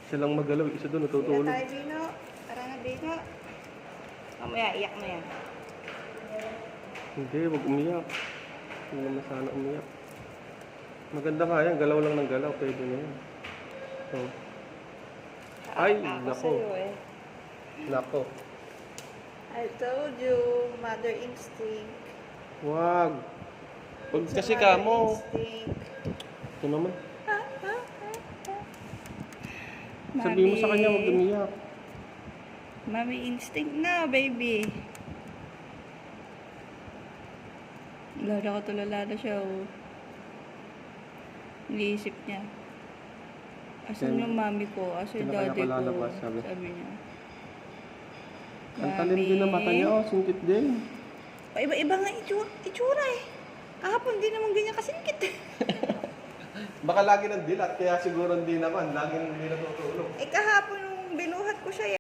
Isa lang magalaw, isa doon Hindi natutulog. na tayo, Bino. Tara na, Bino. Mamaya, iyak mo yan. Hindi, wag umiyak. Hindi naman sana umiyak. Maganda nga yan, galaw lang ng galaw, pwede na yan. Oh. Ay, Ako nako. sa'yo eh. Nako. I told you, mother instinct. Wag. Wag It's a kasi mother kamo. instinct. Ito naman. Sabihin mo sa kanya, wag umiyak. Mommy instinct na, baby. Lala ko tulala na siya, oh. Iniisip niya. Asan yung mami ko? Asan yung Kaya daddy ko? lalabas, sabi. Sabi niya. Ang talim din ng mata niya, oh. Singkit din. Iba-iba nga itsura eh. Kahapon di naman ganyan kasingkit. Baka lagi ng dilat, kaya siguro hindi naman. Lagi hindi natutulog. Kahapon nung binuhat ko siya,